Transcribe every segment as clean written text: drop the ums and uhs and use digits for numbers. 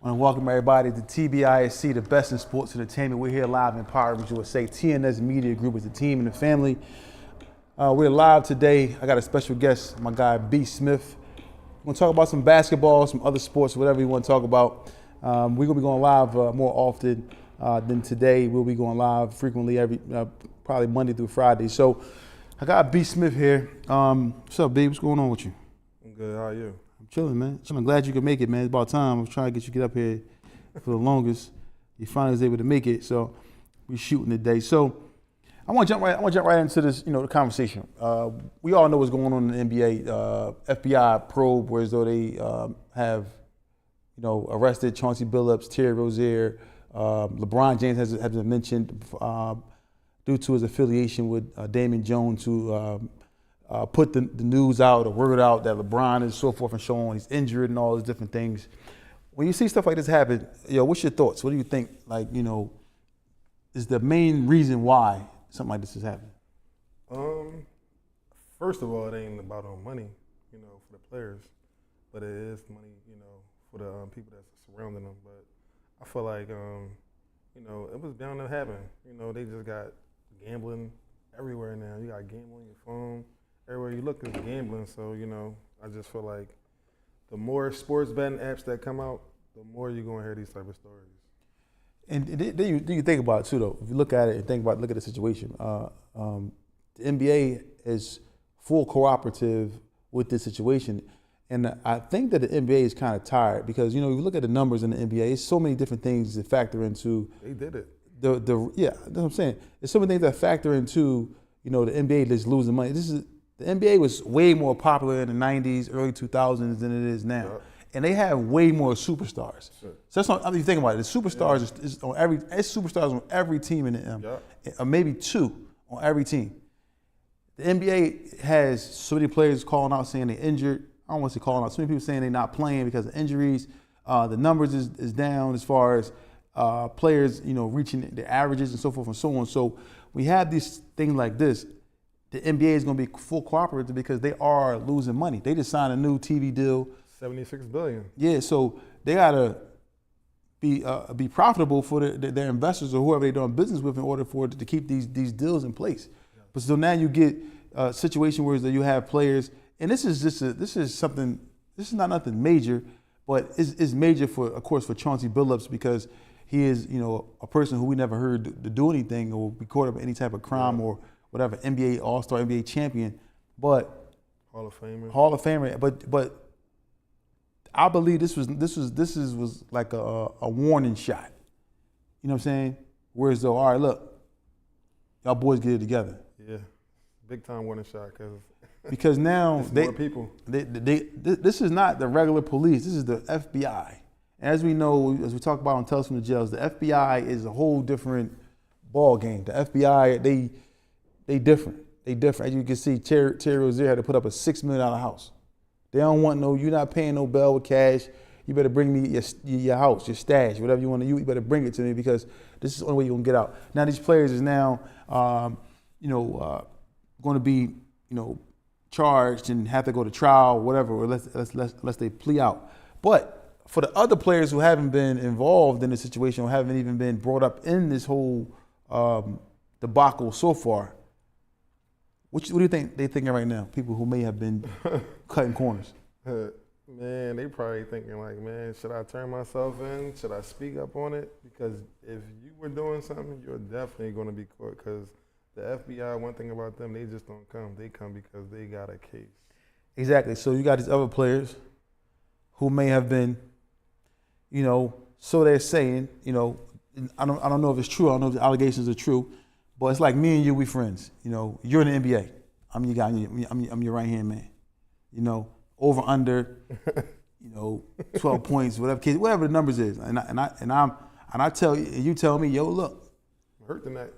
I want to welcome everybody to Tbise, the best in sports entertainment. We're here live in Power USA. TNS Media Group is the team and the family. We're live today. I got a special guest, my guy B. Smith. We're going to talk about some basketball, some other sports, whatever you want to talk about. We're going to be going live more often than today. We'll be going live frequently probably Monday through Friday. So I got B. Smith here. What's up, B? What's going on with you? I'm good. How are you? I'm chilling, man. I'm glad you could make it, man. It's about time. I was trying to get you to get up here for the longest. You finally was able to make it, so we're shooting today. So I want to jump right into this, the conversation. We all know what's going on in the NBA. FBI probe, whereas though they have, arrested Chauncey Billups, Terry Rozier. LeBron James has been mentioned due to his affiliation with Damon Jones, who put the news out, or word out that LeBron is so forth and so on. He's injured and all these different things. When you see stuff like this happen, what's your thoughts? What do you think, is the main reason why something like this is happening? First of all, it ain't about money, for the players, but it is money, for the people that's surrounding them. But I feel like, it was bound to happen. They just got gambling everywhere now. You got gambling on your phone. Everywhere you look is gambling. So, I just feel like the more sports betting apps that come out, the more you're going to hear these type of stories. And do you think about it too, though? If you look at it and look at the situation, the NBA is full cooperative with this situation. And I think that the NBA is kind of tired because, if you look at the numbers in the NBA, it's so many different things that factor into. They did it. Yeah, that's what I'm saying. There's so many things that factor into, the NBA that's losing money. The NBA was way more popular in the 90s, early 2000s than it is now. Yep. And they have way more superstars. Sure. So that's not, you think about it. The superstars is on every. It's superstars on every team in the or maybe two on every team. The NBA has so many players calling out saying they're injured. I don't want to say calling out. So many people saying they're not playing because of injuries. The numbers is down as far as players, reaching their averages and so forth and so on. So we have this thing like this. The NBA is going to be full cooperative because they are losing money. They just signed a new TV deal. $76 billion. Yeah, so they gotta be profitable for their investors or whoever they're doing business with in order for it to keep these deals in place. Yeah. But so now you get a situation where you have players, and this is not nothing major, but it's major of course for Chauncey Billups because he is a person who we never heard to do anything or be caught up in any type of crime or whatever, NBA All-Star, NBA champion, but Hall of Famer. But I believe this was like a warning shot. You know what I'm saying? Whereas though, all right, look, y'all boys get it together. Yeah, big time warning shot because now more people. This is not the regular police. This is the FBI. As we know, as we talk about on Tales from the Jails, the FBI is a whole different ball game. The FBI, they different. They different. As you can see, Terry Rozier had to put up a $6 million house. They don't want you're not paying no bill with cash. You better bring me your house, your stash, whatever you want to use. You better bring it to me because this is the only way you're going to get out. Now these players is now, going to be, charged and have to go to trial, whatever, or unless they plea out. But for the other players who haven't been involved in the situation or haven't even been brought up in this whole debacle so far, what do you think they're thinking right now? People who may have been cutting corners. Man, they probably thinking like, man, should I turn myself in? Should I speak up on it? Because if you were doing something, you're definitely going to be caught. Because the FBI, one thing about them, they just don't come. They come because they got a case. Exactly. So you got these other players who may have been, so they're saying, I don't know if it's true. I don't know if the allegations are true. But it's like me and you, we friends. You're in the NBA. I'm your guy. I'm your right hand man. Over under, 12 points, whatever the numbers is. And I tell you, and you tell me, yo, look, I'm hurt tonight.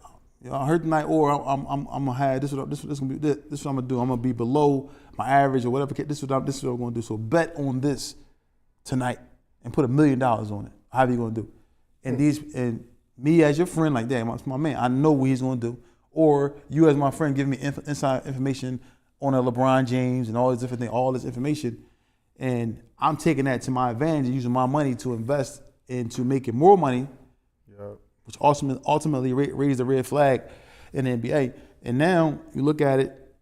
I hurt tonight, or I'm gonna have this. This is what I'm gonna do. I'm gonna be below my average or whatever. This is what I'm gonna do. So bet on this tonight and put $1 million on it. How are you gonna do? And me as your friend, like, damn, that's my man. I know what he's going to do. Or you as my friend giving me inside information on a LeBron James and all these different things, all this information, and I'm taking that to my advantage and using my money to invest into making more money, Yep. which ultimately raised the red flag in the NBA. And now you look at it,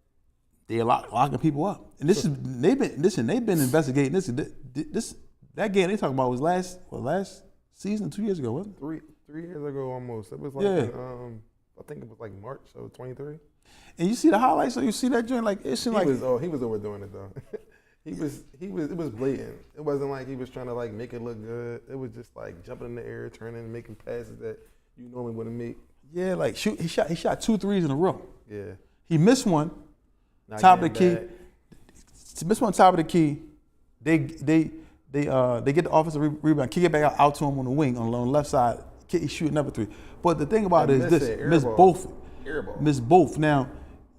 they're locking people up. And they've been investigating this. That game they talking about was last season, 2 years ago, wasn't it? 3 years ago almost. It was like I think it was like March of 23. And you see the highlights, so you see that joint, like it seemed like He was overdoing it though. It was blatant. It wasn't like he was trying to like make it look good. It was just like jumping in the air, turning and making passes that you normally wouldn't make. yeah, like shoot. He shot 2 threes in a row. Yeah. He missed one, Not top of the getting key. back. He missed one top of the key. They get the offensive rebound, kick it back out to him on the wing on the left side. He shoot another 3. But the thing about it is this: miss both. Airball. Miss both. Now,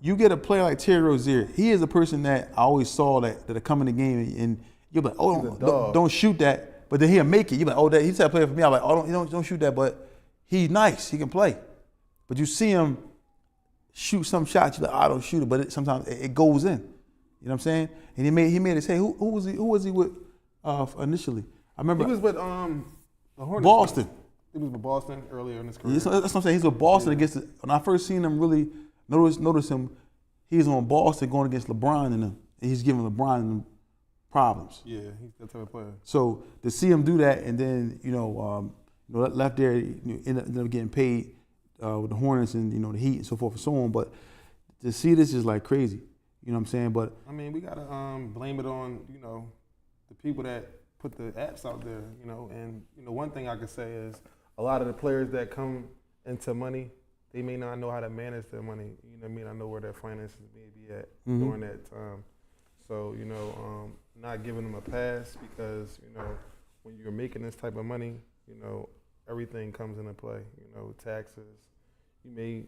you get a player like Terry Rozier. He is a person that I always saw that come in the game and you're like, oh, don't shoot that. But then he'll make it. You're like, oh, he's that player for me. I'm like, oh, don't shoot that. But he's nice. He can play. But you see him shoot some shots. You're like, I don't shoot it. But sometimes it goes in. You know what I'm saying? And he made his. Hey, who was he with initially? I remember He was with the Hornets. Boston. He was with Boston earlier in his career. Yeah, that's what I'm saying. He's with Boston against. When I first seen him really notice him, he's on Boston going against LeBron and them, and he's giving LeBron and them problems. Yeah, he's that type of player. So to see him do that, and then left there, ended up getting paid with the Hornets and the Heat and so forth and so on. But to see this is like crazy. You know what I'm saying? But I mean, we gotta blame it on the people that put the apps out there. And one thing I could say is a lot of the players that come into money, they may not know how to manage their money. You know what I mean? I know where their finances may be at during that time. So not giving them a pass because when you're making this type of money, everything comes into play. Taxes. You may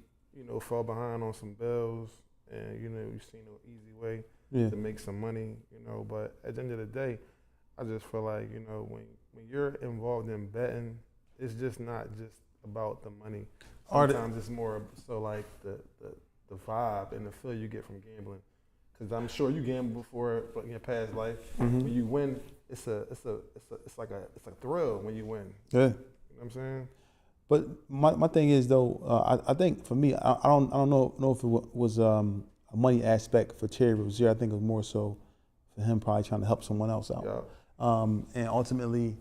fall behind on some bills, and you've seen an easy way to make some money. But at the end of the day, I just feel like when you're involved in betting, it's just not just about the money. Sometimes it's more so like the vibe and the feel you get from gambling. Because I'm sure you gambled before in your past life. Mm-hmm. When you win, it's like a thrill when you win. Yeah. You know what I'm saying? But my thing is though, I think for me, I don't know if it was a money aspect for Terry Rozier. I think it was more so for him probably trying to help someone else out. Yeah. And ultimately,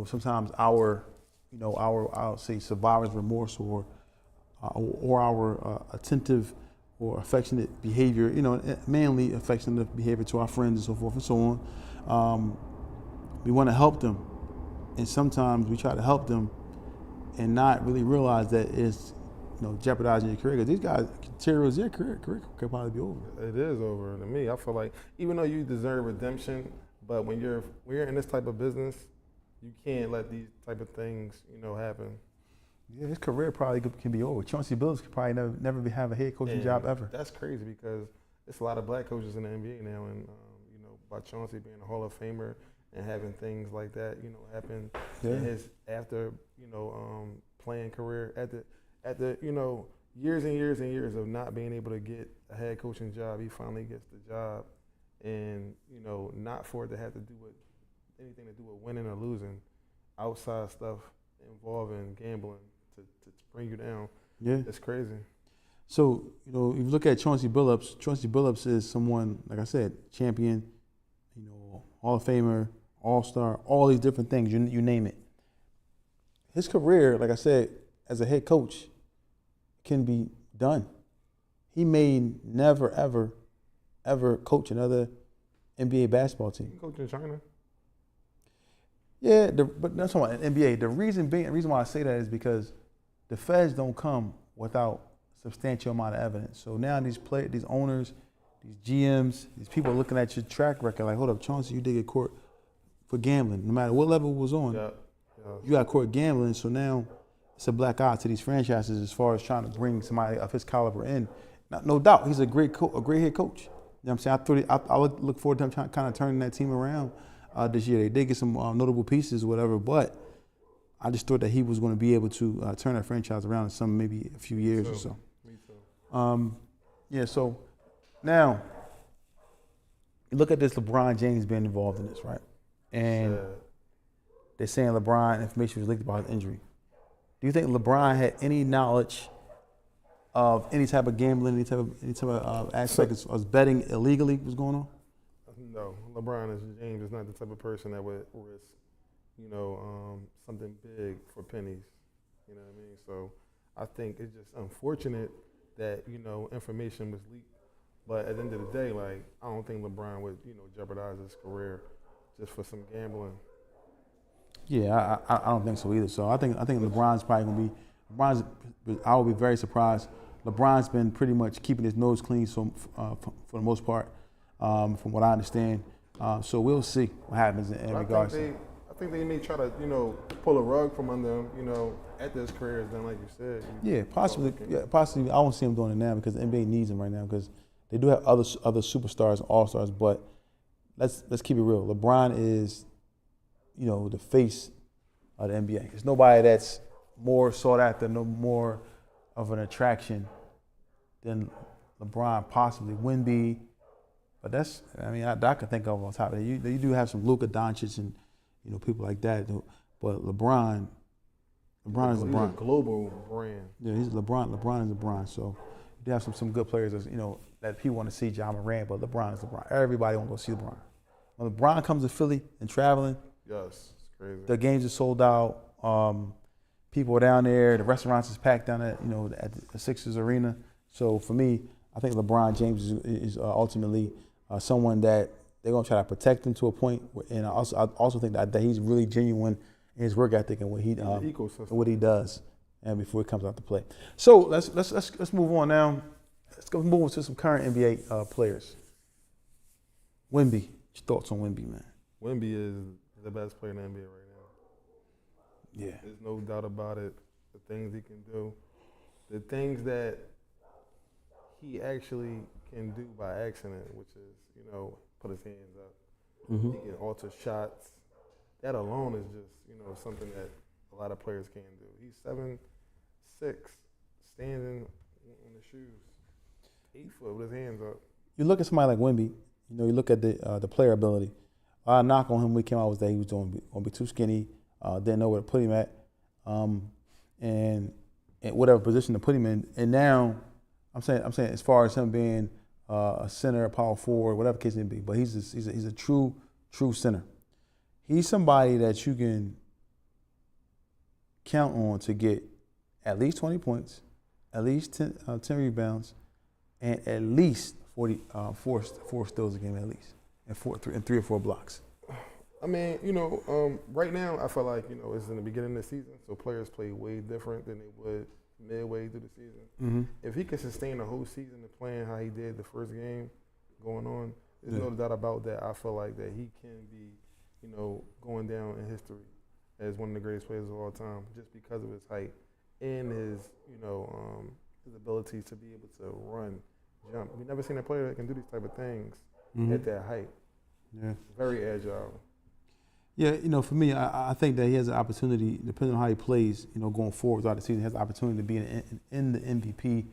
sometimes our I'll say survivor's remorse or our attentive or affectionate behavior, manly affectionate behavior to our friends and so forth and so on. We want to help them, and sometimes we try to help them and not really realize that it's jeopardizing your career. Because these guys, Terry Rozier's career could probably be over. It is over to me. I feel like even though you deserve redemption, but when you're in this type of business, you can't let these type of things happen. Yeah, his career probably can be over. Chauncey Billups could probably never have a head coaching job ever. That's crazy because it's a lot of black coaches in the NBA now, and by Chauncey being a Hall of Famer and having things like that, happen in his after playing career at the years and years and years of not being able to get a head coaching job, he finally gets the job, and not for it to have to do with anything to do with winning or losing, outside stuff involving gambling to bring you down. Yeah, it's crazy. So if you look at Chauncey Billups is someone, like I said, champion, Hall of Famer, All-Star, all these different things, you name it. His career, like I said, as a head coach, can be done. He may never, ever coach another NBA basketball team. He coach in China. Yeah, but that's what NBA. The reason why I say that is because the feds don't come without substantial amount of evidence. So now these owners, these GMs, these people are looking at your track record like, hold up, Chauncey, you did get caught for gambling. No matter what level it was on, you got caught gambling. So now it's a black eye to these franchises as far as trying to bring somebody of his caliber in. No doubt, he's a great head coach. You know what I'm saying? I look forward to him kind of turning that team around this year. They did get some notable pieces or whatever, but I just thought that he was going to be able to turn that franchise around in maybe a few years or so. Me too. So now you look at this LeBron James being involved in this, right? And they're saying LeBron information was leaked about his injury. Do you think LeBron had any knowledge of any type of gambling, any type of aspect of betting illegally was going on? No, LeBron James is not the type of person that would risk, something big for pennies. You know what I mean? So I think it's just unfortunate that, information was leaked. But at the end of the day, like, I don't think LeBron would, jeopardize his career just for some gambling. Yeah, I don't think so either. So I think LeBron's probably gonna be. I would be very surprised. LeBron's been pretty much keeping his nose clean, so for the most part, from what I understand. So we'll see what happens in regards. I think they may try to, pull a rug from under him, after his career is done, like you said. Yeah, possibly. Yeah, possibly. I won't see him doing it now because the NBA needs him right now because they do have other superstars, all-stars. But let's keep it real. LeBron is, the face of the NBA. There's nobody that's more sought after, no more of an attraction than LeBron, possibly Wemby. But I can think of on top of it. You do have some Luka Doncic and people like that. But LeBron is LeBron. He's a global brand. Yeah, he's LeBron. LeBron is LeBron. So you do have some good players, that people want to see. Ja Morant, but LeBron is LeBron. Everybody want to go see LeBron. When LeBron comes to Philly and traveling, yes, it's crazy. The games are sold out. People are down there. The restaurants is packed down at the Sixers arena. So for me, I think LeBron James is ultimately someone that they're gonna try to protect him to a point. And I also think that he's really genuine in his work ethic and what he does, and before he comes out to play. So let's move on now. Let's go move on to some current NBA players. Wemby, your thoughts on Wemby, man? Wemby is the best player in the NBA right now. Yeah. There's no doubt about it. The things he can do, the things that he actually can do by accident, which is, put his hands up. Mm-hmm. He can alter shots. That alone is just, something that a lot of players can't do. He's 7'6", standing on the shoes, 8 foot with his hands up. You look at somebody like Wemby, you look at the player ability. Our knock on him when he came out was that he was going to be too skinny, didn't know where to put him at, and whatever position to put him in. And now, I'm saying as far as him being a center, a power forward, whatever case it may be, but he's a true center. He's somebody that you can count on to get at least 20 points, at least 10 rebounds, and at least 4 steals a game at least, and 3 or 4 blocks. I mean, right now I feel like, it's in the beginning of the season, so players play way different than they would midway through the season. Mm-hmm. If he can sustain the whole season of playing how he did the first game going on, there's no doubt about that. I feel like that he can be, going down in history as one of the greatest players of all time just because of his height and his, his ability to be able to run, jump. We've never seen a player that can do these type of things at that height. Yeah. Very agile. Yeah, for me, I think that he has an opportunity, depending on how he plays, going forward throughout the season, he has an opportunity to be in the MVP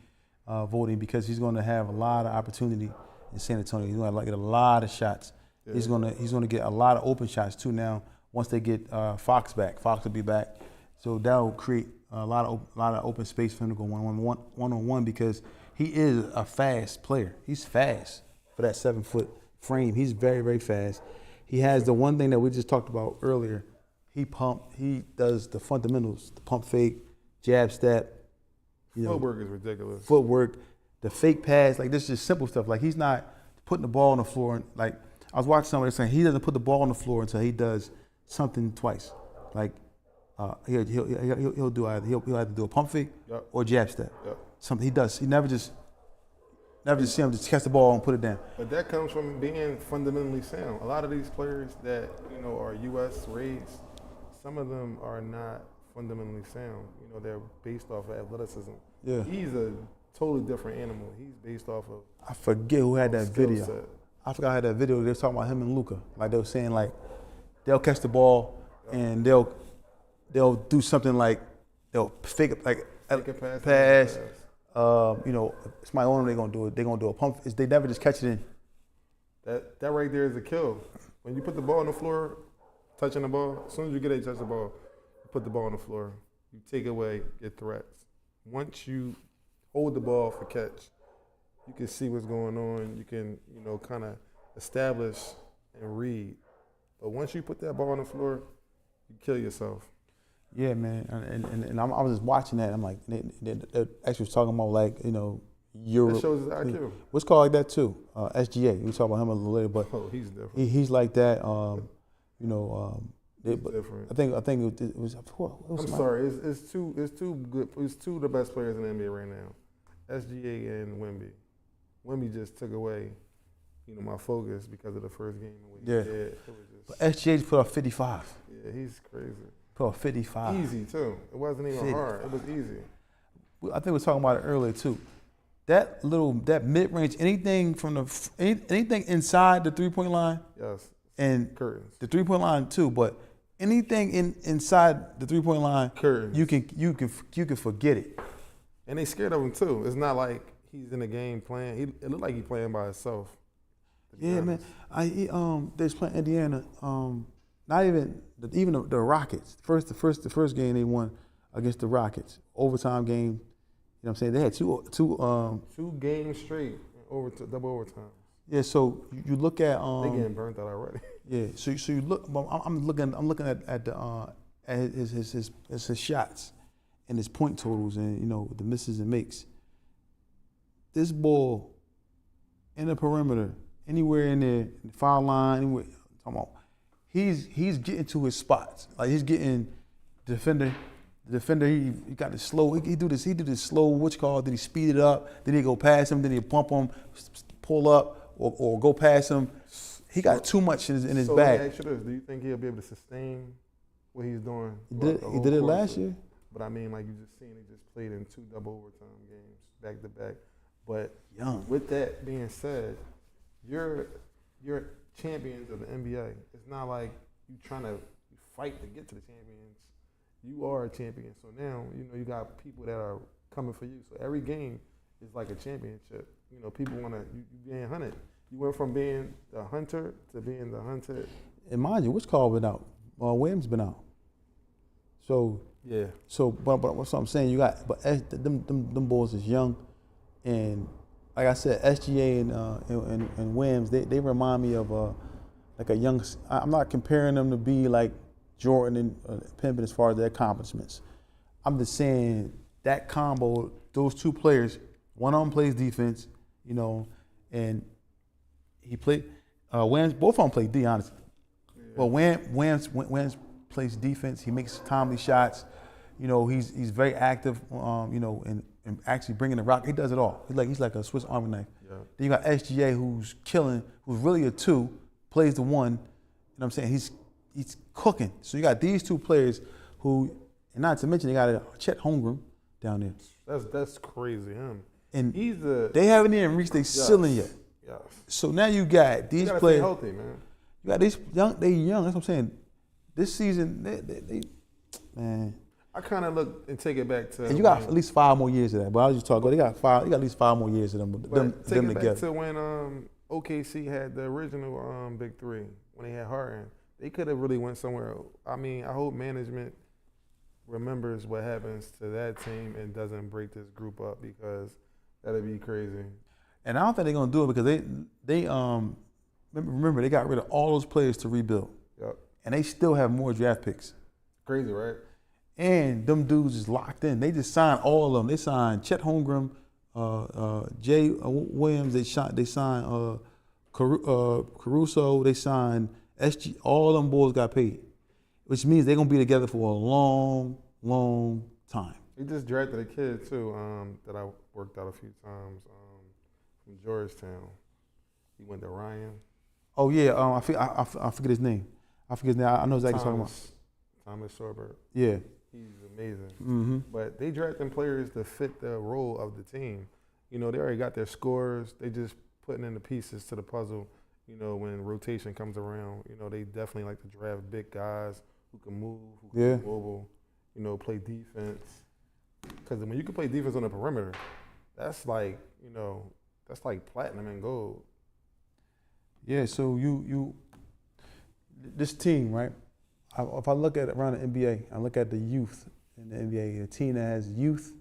voting because he's going to have a lot of opportunity in San Antonio. He's going to get a lot of shots. Yeah. He's going to get a lot of open shots too now. Once they get Fox back, Fox will be back, so that will create a lot of open space for him to go one-on-one because he is a fast player. He's fast for that 7-foot frame. He's very, very fast. He has the one thing that we just talked about earlier. He does the fundamentals, the pump fake, jab step. Footwork is ridiculous. Footwork, the fake pass, like this is just simple stuff. Like he's not putting the ball on the floor. Like I was watching somebody saying he doesn't put the ball on the floor until he does something twice. Like he'll do either he'll either do a pump fake or jab step. Yep. Something he does. He never just see him just catch the ball and put it down. But that comes from being fundamentally sound. A lot of these players that, are U.S. raised, some of them are not fundamentally sound. They're based off of athleticism. Yeah. He's a totally different animal. He's based off of I forget who had that video. Set. I forgot I had that video. They were talking about him and Luka. Like they were saying like they'll catch the ball and they'll do something like they'll fake it like pass. It's my own. They're gonna do it. They're gonna do a pump. They never just catch it in. That right there is a kill. When you put the ball on the floor, touching the ball. As soon as you get a touch the ball, you put the ball on the floor. You take away your threats. Once you hold the ball for catch, you can see what's going on. You can, kind of establish and read. But once you put that ball on the floor, you kill yourself. Yeah, man. And I was just watching that. I'm like, they actually was talking about like, Europe. That shows his IQ. What's called like that too? SGA. We talk about him a little later, but He's different. He's like that. He's different. I think it was. I'm sorry. It's two good. It's two of the best players in the NBA right now. SGA and Wemby. Wemby just took away, my focus because of the first game. Yeah. It was just, but SGA just put up 55. Yeah, he's crazy. Put up 55. Easy too. It wasn't even 55. hard. It was easy. I think we were talking about it earlier too. That mid-range, anything inside the 3-point line. Yes. And curtains. The 3-point line too, but anything inside the 3-point line, curtains. You can forget it. And they scared of him too. It's not like he's in the game playing. It looked like he's playing by himself. Yeah, man. They was playing Indiana. Not even the Rockets. The first game they won against the Rockets, overtime game. You know what I'm saying? They had two games straight double overtime. Yeah, so you look at they getting burnt out already. Yeah, so you look. I'm looking at his shots and his point totals and the misses and makes. This ball in the perimeter, anywhere in there, in the foul line, anywhere. Come on, he's getting to his spots. Like he's getting the defender. He got the slow. He do this slow. What's called? Then he speed it up. Then he go past him. Then he bump him, pull up. Or go past him. He got too much in his bag. Let me ask you this. Do you think he'll be able to sustain what he's doing? He did it last year. But I mean, like you just seen, he just played in 2 double overtime games back to back. But young. With that being said, you're champions of the NBA. It's not like you trying to fight to get to the champions. You are a champion. So now, you got people that are coming for you. So every game is like a championship. People want to, you being hunted. You went from being the hunter to being the hunted. And mind you, what's called been out? Williams been out. So yeah. So but what's I'm saying? You got them boys is young, and like I said, SGA and Williams they remind me of like a young. I'm not comparing them to be like Jordan and Pippen as far as their accomplishments. I'm just saying that combo, those two players, one of them plays defense. And he played. Williams, both of them play D, honestly. Yeah. But Williams plays defense. He makes timely shots. He's very active. And actually bringing the rock. He does it all. He's like a Swiss Army knife. Yeah. Then you got SGA, who's killing, who's really a 2, plays the 1. You know what I'm saying? He's cooking. So you got these two players who, and not to mention they got Chet Holmgren down there. That's crazy, him. And they haven't even reached their ceiling yet. Yes. So now you got these players. Stay healthy, man. You got these young. They young. That's what I'm saying. This season, they man. I kind of look and take it back to. And you got at least 5 more years of that. But I was just talking. They got 5. You got at least 5 more years of them. But take them it together. back to when OKC had the original Big 3 when they had Harden. They could have really went somewhere. I mean, I hope management remembers what happens to that team and doesn't break this group up because that'd be crazy. And I don't think they're gonna do it because they remember they got rid of all those players to rebuild. Yep. And they still have more draft picks. Crazy, right? And them dudes is locked in. They just signed all of them. They signed Chet Holmgren, Jay Williams. They signed Caruso. They signed SG. All them boys got paid, which means they're gonna be together for a long, long time. They just drafted a kid too that I worked out a few times from Georgetown. He went to Ryan. Oh yeah, I forget his name. I forget his name. I know exactly what you're talking about. Thomas Shorbert. Yeah. He's amazing. Mm-hmm. But they drafting players to fit the role of the team. They already got their scores. They just putting in the pieces to the puzzle. When rotation comes around, they definitely like to draft big guys who can move, who can be mobile, play defense. Because when you can play defense on the perimeter, that's like, that's like platinum and gold. Yeah, so you this team, right? if I look at around the NBA, I look at the youth in the NBA, a team that has youth,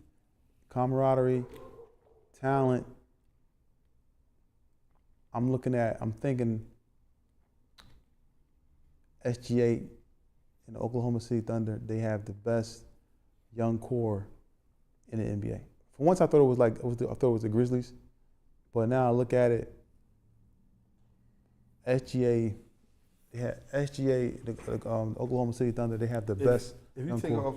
camaraderie, talent. I'm thinking SGA and the Oklahoma City Thunder, they have the best young core in the NBA. For once, I thought it was the Grizzlies, but now I look at it, SGA, the Oklahoma City Thunder, they have the best. If you take off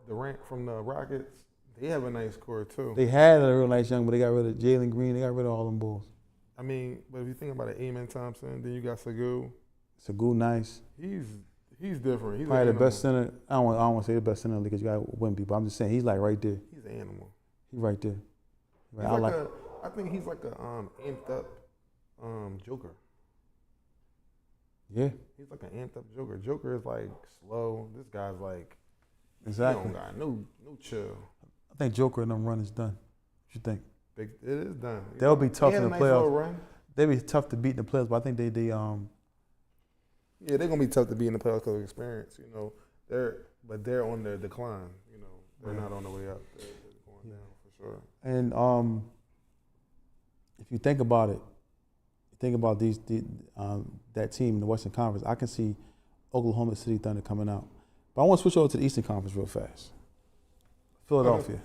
Durant from the Rockets, they have a nice core too. They had a real nice young, but they got rid of Jalen Green. They got rid of all them bulls. I mean, but if you think about it, Amen Thompson, then you got Segou. Segou, nice. He's different. He's probably the best center. I don't want to say the best center because you got Wemby, but I'm just saying he's like right there. He's an animal. He's right there. Right, I think he's like a amped up Joker. Yeah. He's like an amped up Joker. Joker is like slow. This guy's like exactly. He don't got no chill. I think Joker and them run is done. What you think? It is done. They'll be tough in the playoffs. Run. They'll be tough to beat in the playoffs, but I think they yeah, they're gonna be tough to beat in the playoffs because of experience. You know, they're on their decline. You know, they're not on the way up. They're going down for sure. And if you think about it, that team in the Western Conference, I can see Oklahoma City Thunder coming out. But I want to switch over to the Eastern Conference real fast. Philadelphia,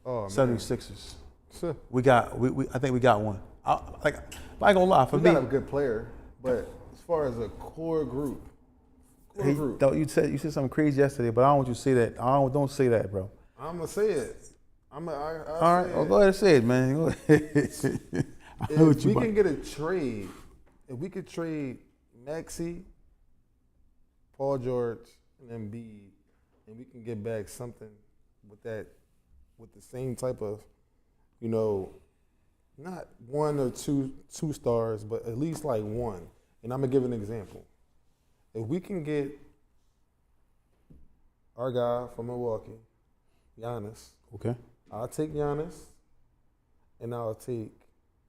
76ers. Sure. I think we got one. I ain't gonna lie, for we me, got a good player, but as far as a core group, you said something crazy yesterday, but I don't want you to say that. Don't say that, bro. I'm gonna say it. All right, well, go ahead and say it, man. Go ahead. If we can get a trade, if we could trade Maxey, Paul George, and Embiid, and we can get back something with the same type of, you know, not one or two stars, but at least like one. And I'm gonna give an example. If we can get our guy from Milwaukee, Giannis. Okay. I'll take Giannis, and I'll take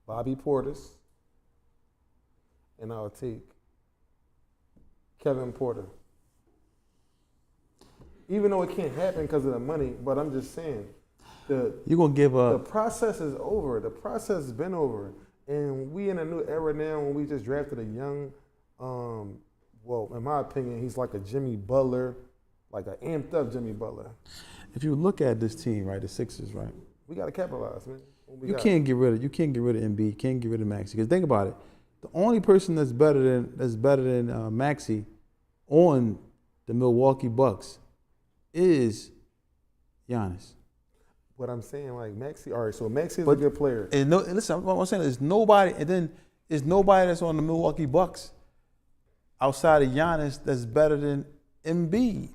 Bobby Portis, and I'll take Kevin Porter. Even though it can't happen because of the money, but I'm just saying, you're gonna give up. The process is over. The process has been over, and we in a new era now. When we just drafted a young, well, in my opinion, he's like a Jimmy Butler, like an amped up Jimmy Butler. If you look at this team, right, the Sixers, right, we got to capitalize, man. You can't get rid of Embiid. Can't get rid of Maxey. Because think about it, the only person that's better than Maxey on the Milwaukee Bucks is Giannis. What I'm saying, like Maxey, all right, so Maxey is a good player. And listen, what I'm saying is nobody, and then there's nobody that's on the Milwaukee Bucks outside of Giannis that's better than Embiid.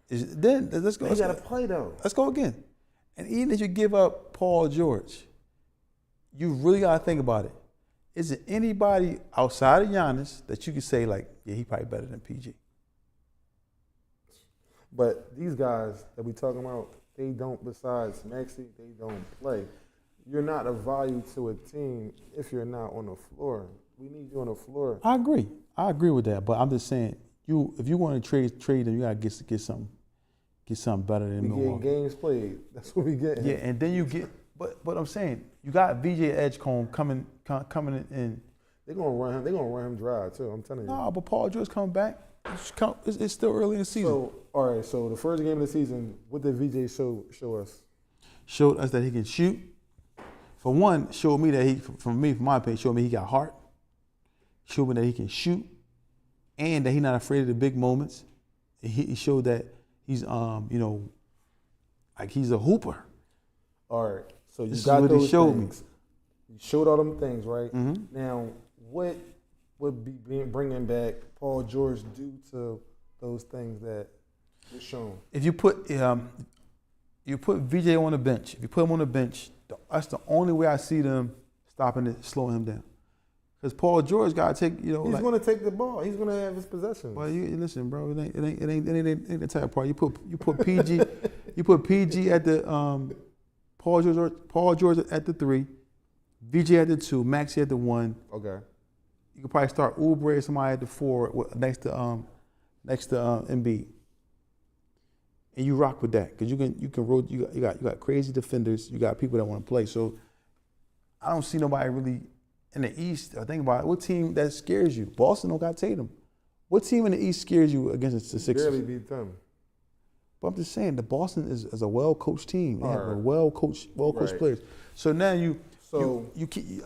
Then let's go. He got to play though. Let's go again. And even if you give up Paul George, you really got to think about it. Is there anybody outside of Giannis that you could say like, yeah, he probably better than PG? But these guys that we talking about, they don't. Besides Maxey, they don't play. You're not of value to a team if you're not on the floor. We need you on the floor. I agree with that. But I'm just saying, if you want to trade them, you got to get something better than Milwaukee. We get games played. That's what we get. Yeah, and then you get. But I'm saying you got VJ Edgecombe coming in. They're gonna run him. They're gonna run him dry too. I'm telling you. No, but Paul George coming back. It's still early in the season. So all right. So the first game of the season, what did VJ show us? Showed us that he can shoot. For one, showed me that from my opinion, showed me he got heart. Showed me that he can shoot, and that he's not afraid of the big moments. He showed that he's like he's a hooper. All right. So you this got is what those he showed things. me. You showed all them things, right? Mm-hmm. Now, what would be bringing back Paul George due to those things that were shown? If you put VJ on the bench, if you put him on the bench, that's the only way I see them stopping it, slowing him down. Because Paul George got to take, He's going to take the ball. He's going to have his possessions. Well, listen, bro. It ain't the type of part. You put PG, you put PG at the Paul George at the 3, VJ at the 2, Maxey at the 1. Okay. You could probably start Oubre or somebody at the 4 next to Embiid, and you rock with that because you can roll. You got crazy defenders. You got people that want to play. So I don't see nobody really in the East. I think about it, what team that scares you. Boston don't got Tatum. What team in the East scares you against the Sixers? Barely beat them. But I'm just saying, the Boston is a well-coached team. They have a Right. well-coached Right. players. So now So-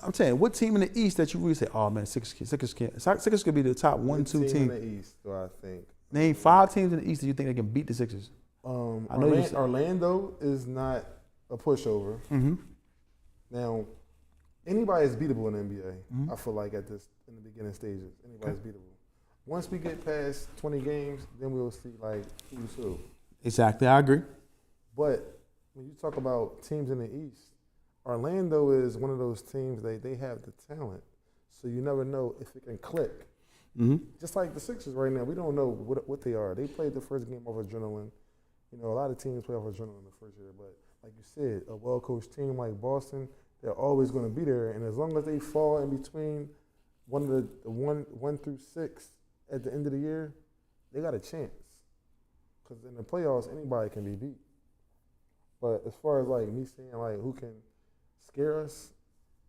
I'm saying, what team in the East that you really say, oh man, Sixers could be the top 1-2 What team. in the East, do I think? Name 5 teams in the East that you think they can beat the Sixers. I know you said- Orlando is not a pushover. Mm-hmm. Now, anybody is beatable in the NBA. I feel like in the beginning stages, anybody's beatable. Once we get past 20 games, then we'll see like who's who. Exactly, I agree. But when you talk about teams in the East, Orlando is one of those teams they have the talent, so you never know if it can click. Mm-hmm. Just like the Sixers right now, we don't know what they are. They played the first game off adrenaline. You know, a lot of teams play off adrenaline the first year, but like you said, a well-coached team like Boston, they're always going to be there. And as long as they fall in between one through 6 at the end of the year, they got a chance. Because in the playoffs, anybody can be beat. But as far as like me saying like who can scare us,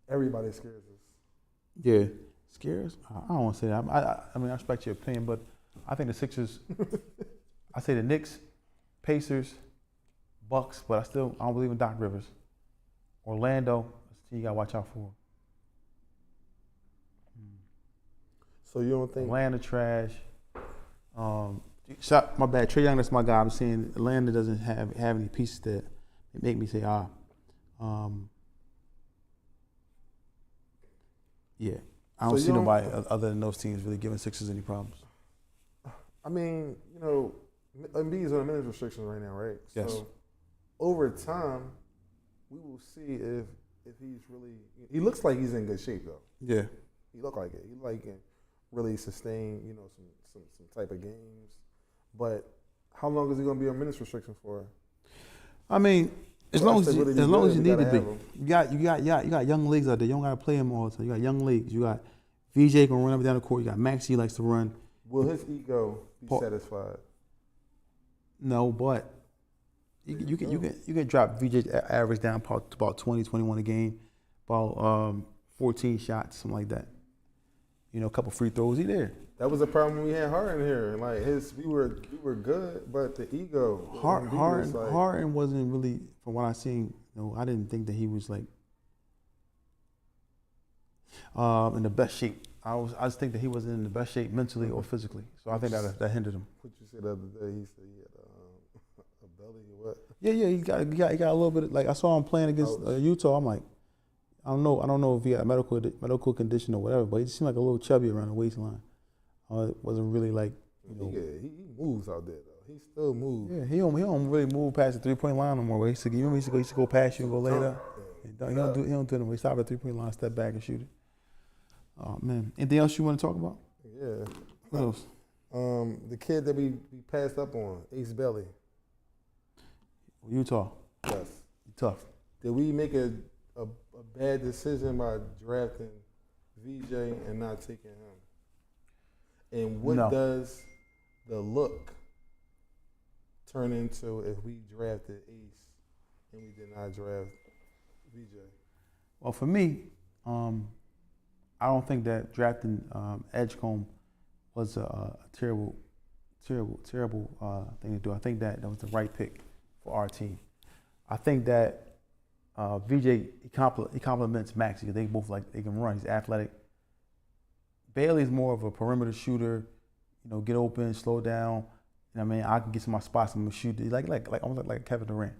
everybody scares us. Yeah, scares. I don't want to say that. I mean, I respect your opinion, but I think the Sixers. I say the Knicks, Pacers, Bucks, but I don't believe in Doc Rivers. Orlando, that's the team you gotta watch out for. So you don't think Atlanta trash. My bad. Trae Young, that's my guy. I'm saying Atlanta doesn't have any pieces that make me say yeah. I don't see nobody other than those teams really giving Sixers any problems. I mean, you know, Embiid's on a minutes restriction right now, right? Yes. So over time, we will see if he's really. He looks like he's in good shape though. Yeah. He look like it. He like can really sustain, you know, some type of games. But how long is he going to be on minutes restriction for? I mean, as long as you need to be. Him. You got young leagues out there. You don't got to play them all the time. You got young leagues. You got VJ going to run up and down the court. You got Maxey likes to run. Will his ego be satisfied? No, but you can drop VJ's average down to about 20, 21 a game, about 14 shots, something like that. You know, a couple free throws, he there. That was a problem we had Harden here. Like we were good, but the ego. Harden wasn't really, from what I seen. You know, I didn't think that he was like in the best shape. I just think that he wasn't in the best shape mentally or physically. So I think that hindered him. What you said the other day? He said he had a belly or what? Yeah. He got a little bit. Like I saw him playing against Utah. I'm like, I don't know if he had a medical condition or whatever, but he seemed like a little chubby around the waistline. It wasn't really like, you know. He moves out there though. He still moves. Yeah, he don't really move past the 3-point line no more. He used to go past you and go lay it up. He don't do it no more. He stop at the 3-point line, step back and shoot it. Oh man, anything else you want to talk about? Yeah. What else? The kid that we passed up on, Ace Belly. Utah. Yes. Tough. Did we make a bad decision by drafting VJ and not taking him? And what does the look turn into if we drafted Ace and we did not draft VJ? Well, for me, I don't think that drafting Edgecombe was a terrible thing to do. I think that was the right pick for our team. I think that VJ he complements Maxey. They both they can run. He's athletic. Bailey's more of a perimeter shooter. You know, get open, slow down. You know what I mean? I can get to my spots and shoot. Almost like Kevin Durant.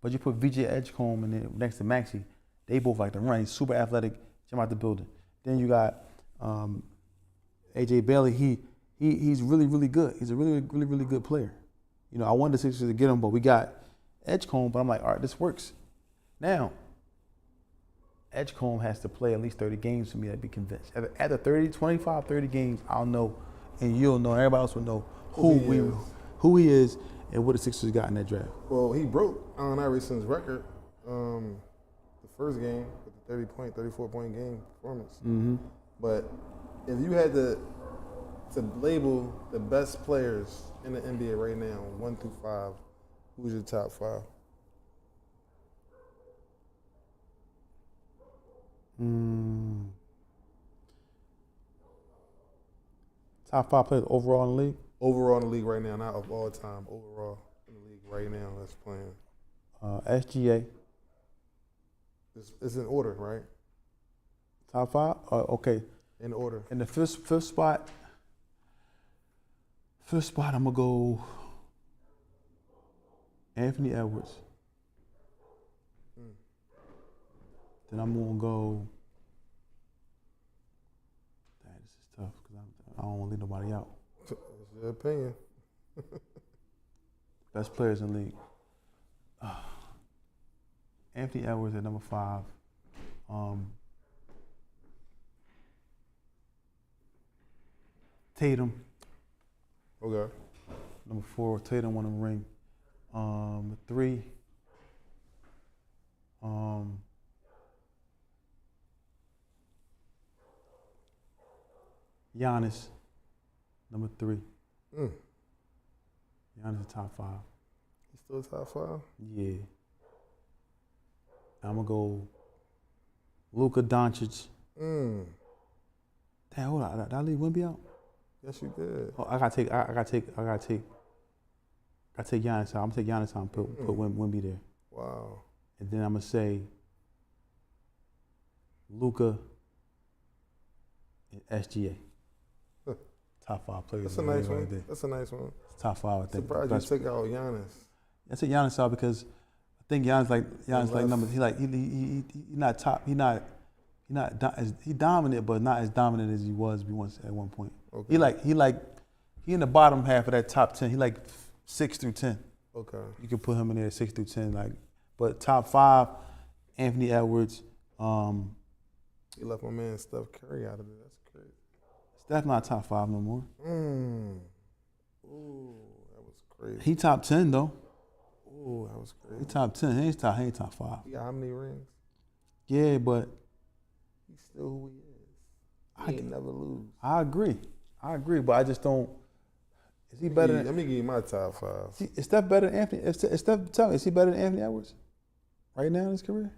But you put VJ Edgecombe in there next to Maxey, they both like to run. He's super athletic. Jump out the building. Then you got AJ Bailey. He's really, really good. He's a really, really, really good player. You know, I wanted the Sixers to get him, but we got Edgecombe. But I'm like, all right, this works. Now, Edgecombe has to play at least 30 games for me to be convinced. After 30 games, I'll know, and you'll know, and everybody else will know who he is and what the Sixers got in that draft. Well, he broke Allen Iverson's record the first game with the 34-point game performance. Mm-hmm. But If you had to label the best players in the NBA right now, 1 through 5, who's your top 5? Top 5 players overall in the league? Overall in the league right now, not of all time. Overall in the league right now that's playing. SGA. It's in order, right? Top 5? Okay. In order. In the fifth spot, I'm going to go Anthony Edwards. Then I'm going to go, this is tough because I don't want to leave nobody out. That's your opinion. Best players in the league. Anthony Edwards at number 5. Tatum. Okay. Number 4, Tatum won a ring. 3. Giannis. Number 3. Giannis is top 5. He's still top 5? Yeah. I'm gonna go Luka Doncic. Damn, hold on. Did I leave Wemby out? Yes, you did. Oh, I gotta take Giannis out. I'm gonna take Giannis out and put Wemby there. Wow. And then I'm gonna say Luka and SGA. Top 5 players. That's a nice right one. there. That's a nice one. Top 5, I think. Surprised you took out Giannis. I took Giannis out because I think Giannis like numbers. He not top. He dominant, but not as dominant as he was once at one point. Okay. He in the bottom half of that top 10. He like 6 through 10. Okay. You can put him in there 6 through 10. But top 5, Anthony Edwards. You left my man Steph Curry out of it. That's crazy. Steph not top 5 no more. Ooh, that was crazy. He top 10 though. Ooh, that was crazy. He top 10. He ain't top 5. He got how many rings? Yeah, but he's still who he is. He ain't never lose. I agree, but I just don't. Is he better? Let me give you my top 5. Is Steph better than Anthony? Tell me, is he better than Anthony Edwards right now in his career?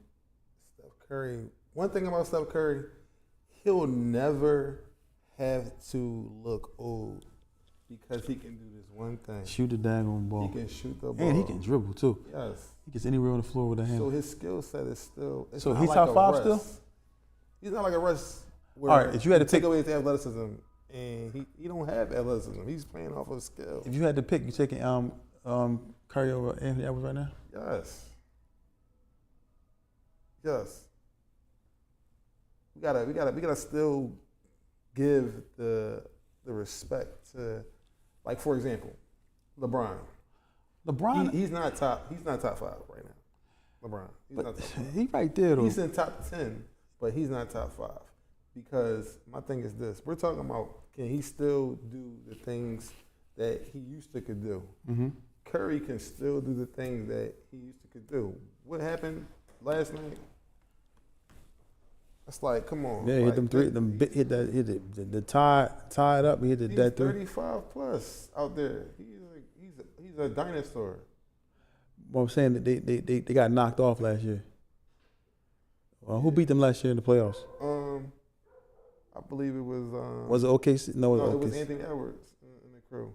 Steph Curry. One thing about Steph Curry, he'll never have to look old because he can do this one thing. Shoot the daggone ball. He can shoot the ball. And he can dribble too. Yes. He gets anywhere on the floor with a hand. So his skill set is still. So he's top 5 still? He's not like a Russ. All right, if you had to take away his athleticism, and he don't have athleticism. He's playing off of skill. If you had to pick, you taking Curry over Anthony Edwards right now? Yes. We gotta still give the respect to, like, for example, LeBron. He's not top 5 right now. LeBron. He's not top 5. He right there though. He's in top 10, but he's not top 5. Because my thing is this: we're talking about, can he still do the things that he used to could do? Mm-hmm. Curry can still do the things that he used to could do. What happened last night? That's like, come on. Yeah, hit them three. Hit the tie it up. He hit that 35 plus out there. He's a dinosaur. Well, I'm saying that they got knocked off last year. Who beat them last year in the playoffs? I believe it was. Was it OKC? No, it was Anthony Edwards in the crew.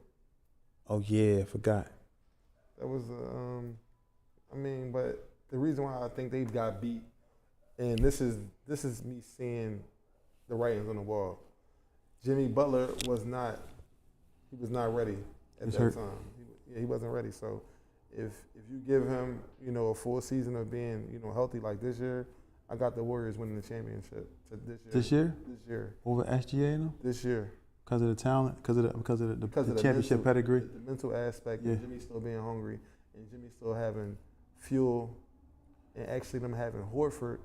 Oh yeah, I forgot. That was. But the reason why I think they got beat, and this is me seeing the writings on the wall. Jimmy Butler was not ready at that time. He wasn't ready. So if you give him, a full season of being, healthy like this year, I got the Warriors winning the championship this year. This year? Over SGA, no? This year. Because of the talent, because of the championship pedigree. The mental aspect, yeah. Jimmy still being hungry, and Jimmy still having fuel, and actually them having Horford.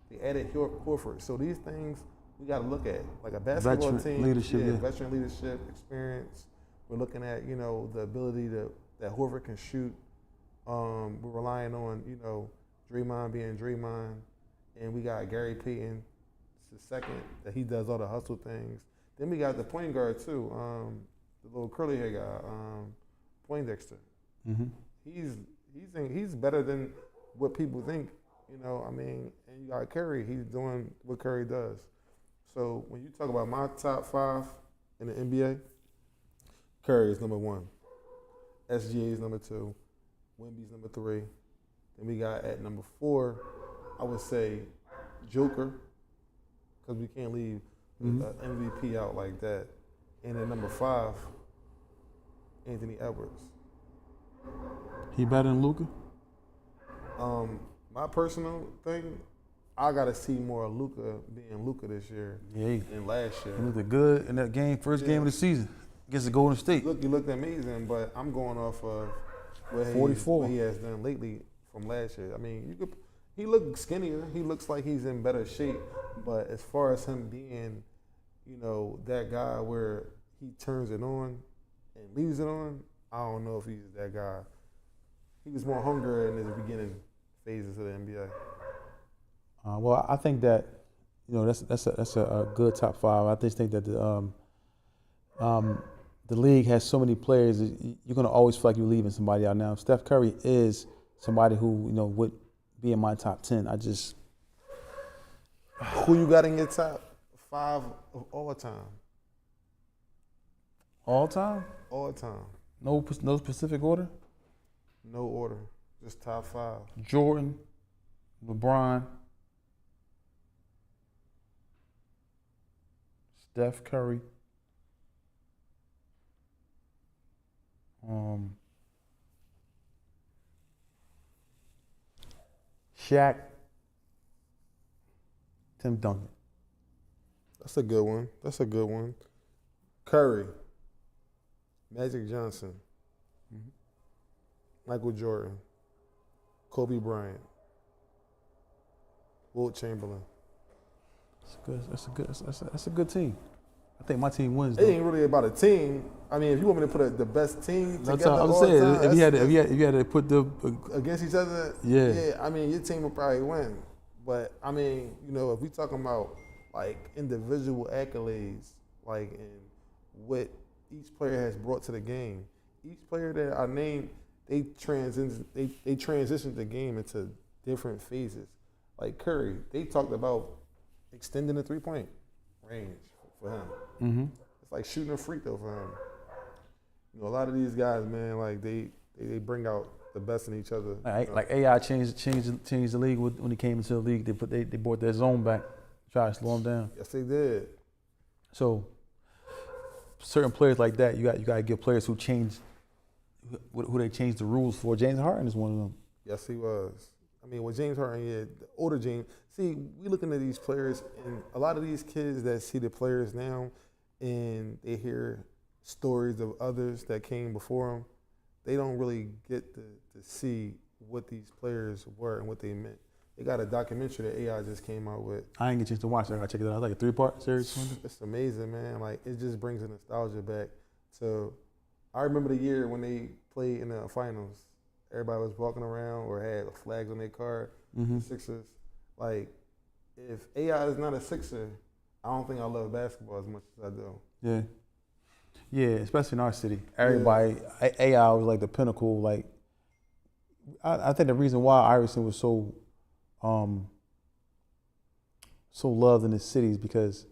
They added Horford. So these things we got to look at, like a basketball team. Veteran leadership, experience. We're looking at, the ability that Horford can shoot. We're relying on, Draymond being Draymond. And we got Gary Payton, it's the second, that he does all the hustle things. Then we got the point guard too. The little curly hair guy, Poindexter. Mm-hmm. He's better than what people think. You know, I mean, and you got Curry. He's doing what Curry does. So when you talk about my top 5 in the NBA, Curry is number 1. SGA is number 2. Wemby's number 3. Then we got at number 4, I would say Joker, because we can't leave the MVP out like that. And at number 5, Anthony Edwards. He better than Luka? My personal thing, I gotta see more of Luka being Luka this year than last year. He looked good in that game, first game of the season against the Golden State. He looked amazing, but I'm going off of what he has done lately from last year. I mean, he looked skinnier. He looks like he's in better shape. But as far as him being, you know, that guy where he turns it on and leaves it on, I don't know if he's that guy. He was more hungry in his beginning phases of the NBA. Well, I think that, you know, that's a good top 5. I just think that the league has so many players. You're gonna always feel like you're leaving somebody out. Now, Steph Curry is somebody who, you know, would be in my top 10. Who you got in your top 5 of all time? All time? All time. No specific order? No order. Just top 5. Jordan, LeBron, Steph Curry, Shaq, Tim Duncan. That's a good one. Curry, Magic Johnson, Michael Jordan, Kobe Bryant, Wilt Chamberlain. That's a good team. I think my team wins. It ain't really about a team. I mean, if you want me to put the best team together, I'm all saying time, if you had to put the against each other, yeah. I mean, your team will probably win. But I mean, you know, if we talking about like individual accolades, like and what each player has brought to the game, each player that I named, they transitioned the game into different phases. Like Curry, they talked about extending the 3-point range for him. Mm-hmm. It's like shooting a free throw for him. You know, a lot of these guys, man, like they bring out the best in each other. Like AI changed the league when he came into the league. They brought their zone back, try to slow him down. Yes, they did. So certain players like that, you got to give players who they changed the rules for. James Harden is one of them. Yes, he was. I mean, with James Harden, the older James. See, we looking at these players, and a lot of these kids that see the players now, and they hear stories of others that came before them, they don't really get to see what these players were and what they meant. They got a documentary that AI just came out with. I ain't get a chance to watch it. I gotta check it out. It's like a 3-part series. It's amazing, man. Like, it just brings the nostalgia back. So I remember the year when they played in the finals. Everybody was walking around or had flags on their car, the Sixers. Like, if AI is not a Sixer, I don't think I love basketball as much as I do. Yeah. Yeah, especially in our city. Everybody, AI was like the pinnacle. Like, I think the reason why Iverson was so loved in the city is because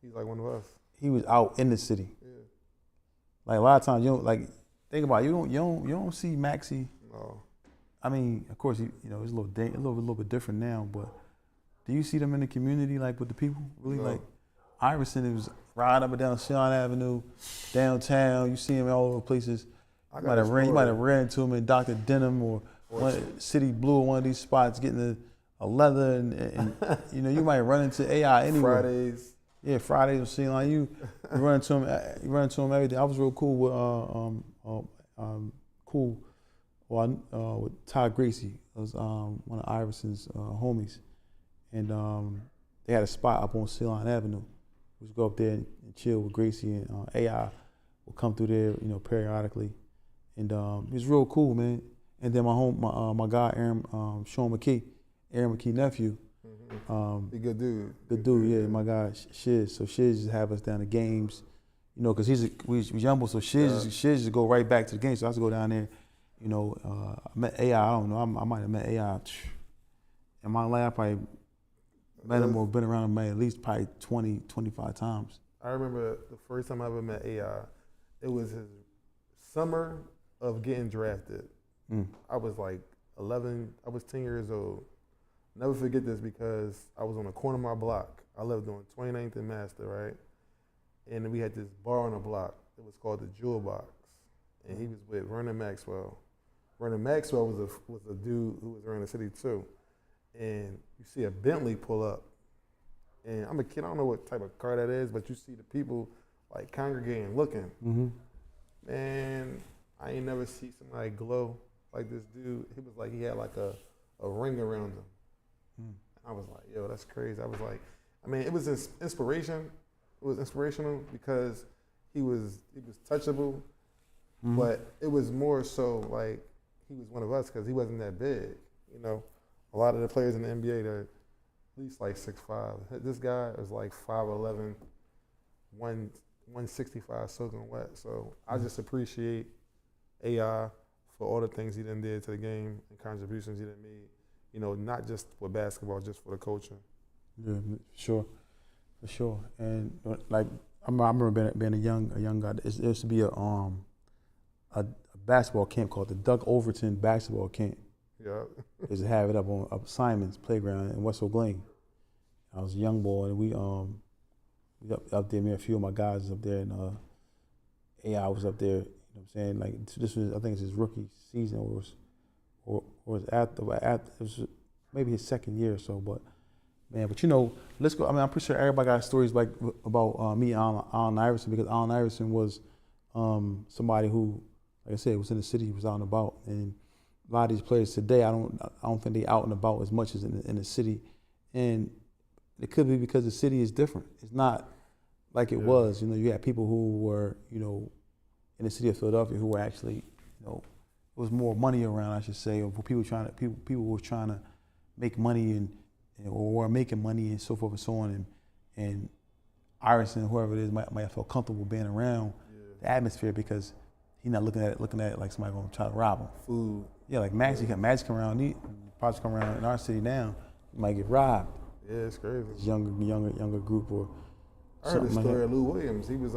he's like one of us. He was out in the city. Yeah. Like a lot of times you don't think about it, you don't see Maxey. No. I mean, of course, it's a little bit different now, but do you see them in the community, like with the people? Really, like Iverson was riding up and down Sean Avenue, downtown. You see him all over places. You might have ran into him in Dr. Denham or City Blue, one of these spots, getting a leather, and you might run into AI anywhere. Fridays. Yeah, Fridays or seeing like you run into him every day. I was real cool with Todd Gracie. It was one of Iverson's homies, and they had a spot up on Ceylon Avenue. We would go up there and chill with Gracie, and AI would come through there, periodically, and it was real cool, man. And then my guy Aaron McKee nephew, Be good dude. Good dude, yeah, my guy Shiz. So Shiz just have us down to games, you know, because we Jumbo, so Shiz just go right back to the game. So I have to go down there, you know. I met AI. I don't know. I might have met AI in my life. I probably met him or been around him at least probably 20, 25 times. I remember the first time I ever met AI. It was his summer of getting drafted. I was like 11. I was 10 years old. Never forget this because I was on the corner of my block. I lived on 29th and Master, right? And we had this bar on the block. It was called the Jewel Box. And he was with Vernon Maxwell. Vernon Maxwell was a dude who was around the city too. And you see a Bentley pull up. And I'm a kid, I don't know what type of car that is, but you see the people like congregating, looking. Man, I ain't never see somebody glow like this dude. He was like, he had like a ring around him. I was like, yo, that's crazy. I was like, I mean, it was inspiration. It was inspirational because he was touchable, but it was more so like he was one of us because he wasn't that big. You know, a lot of the players in the NBA, they're at least like 6'5". This guy is like 5'11", 165 soaking wet. So I just appreciate AI for all the things he done did to the game and contributions he done made. You know, not just for basketball, just for the culture. Yeah, for sure. And like I remember being a young guy. There used to be a basketball camp called the Doug Overton basketball camp. Yeah. They used to have it up Simon's playground in West Oak Lane. I was a young boy, and we up there. Me and a few of my guys was up there, and AI was up there. You know what I'm saying? Like this was, I think it's his rookie season, or was after it was maybe his second year or so. But man, but you know, let's go. I mean, I'm pretty sure everybody got stories like about me and Allen Iverson, because Allen Iverson was somebody who, like I said, was in the city, he was out and about. And a lot of these players today, I don't think they out and about as much as in the city. And it could be because the city is different. It's not like it was. You know, you had people who were, you know, in the city of Philadelphia who were actually, you know, there was more money around, I should say, or people were trying to make money or were making money and so forth and so on. And Iverson, whoever it is, might have felt comfortable being around the atmosphere because he's not looking at it like somebody gonna try to rob him. Food. Yeah, like Magic come around, probably come around in our city now, you might get robbed. Yeah, it's crazy. It's younger group or I heard the something story like of Lou Williams. He was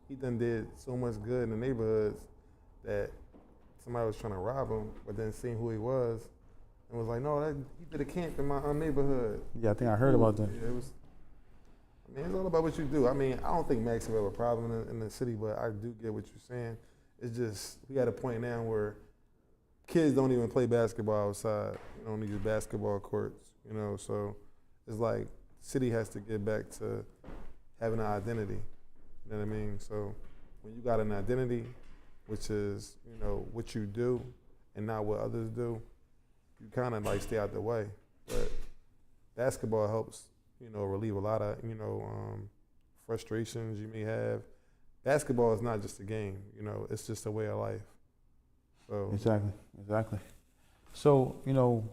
he done did so much good in the neighborhoods that somebody was trying to rob him, but then seeing who he was and was like, no, he did a camp in my neighborhood. Yeah, I think I heard about that. Yeah, I mean, it's all about what you do. I mean, I don't think Max will have a problem in the city, but I do get what you're saying. It's just, we at a point now where kids don't even play basketball outside. You don't need basketball courts, you know, so it's like city has to get back to having an identity, you know what I mean? So when you got an identity, which is, you know, what you do and not what others do, you kind of like stay out the way. But basketball helps, you know, relieve a lot of, you know, frustrations you may have. Basketball is not just a game, you know, it's just a way of life. So Exactly. So, you know,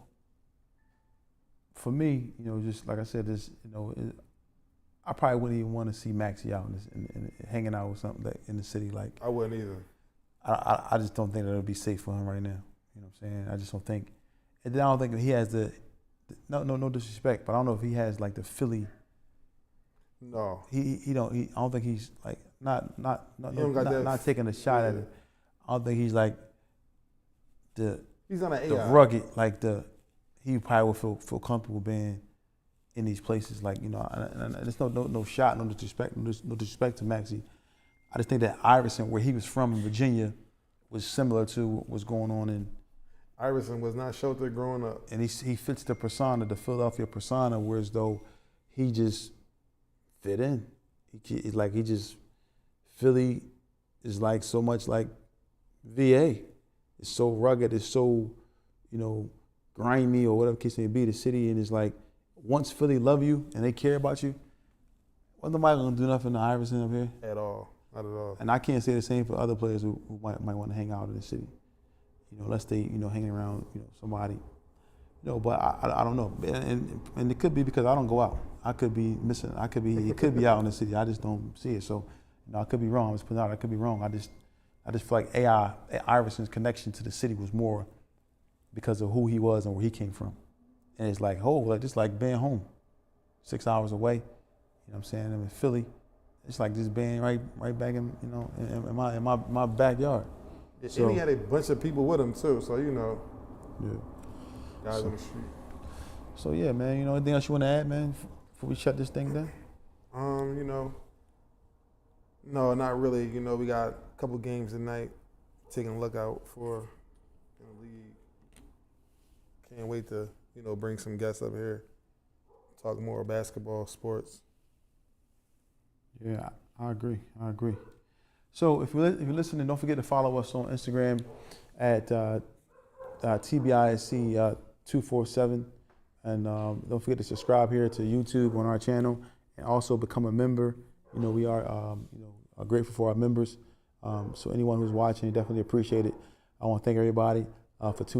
for me, you know, just like I said, this, you know, I probably wouldn't even want to see Maxie out and hanging out with something like in the city. Like I wouldn't either. I just don't think that it'll be safe for him right now. You know what I'm saying? I just don't think. And then I don't think he has no disrespect, but I don't know if he has like the Philly. No. I don't think he's like not taking a shot at it. I don't think he's like he's on an the rugged, like he probably would feel comfortable being in these places, like, you know, and there's no shot, no disrespect to Maxie. I just think that Iverson, where he was from in Virginia, was similar to what's going on in. Iverson was not sheltered growing up, and he fits the persona, the Philadelphia persona, whereas though he just fit in. Philly is like so much like VA. It's so rugged, it's so, you know, grimy or whatever case may be, the city, and it's like, once Philly love you and they care about you, wasn't nobody gonna do nothing to Iverson up here? At all, not at all. And I can't say the same for other players who might want to hang out in the city. You know, unless they, you know, hang around, you know, somebody, But I don't know, and it could be because I don't go out. I could be missing. It could be out in the city. I just don't see it. So, I could be wrong. I'm just putting it out. I could be wrong. I just feel like Iverson's connection to the city was more because of who he was and where he came from. And it's like, just like being home, 6 hours away. You know what I'm saying? I'm in Philly. It's like just being right back in my backyard. And he had a bunch of people with him too. So yeah. Guys on the street. So yeah, man. Anything else you want to add, man, before we shut this thing down? No, not really. We got a couple games tonight. Taking a look out for in the league. Can't wait to bring some guests up here, talk more basketball, sports. Yeah, I agree. So if you're listening, don't forget to follow us on Instagram at Tbise 247, and don't forget to subscribe here to YouTube on our channel, and also become a member. We are grateful for our members. So anyone who's watching, definitely appreciate it. I want to thank everybody for tuning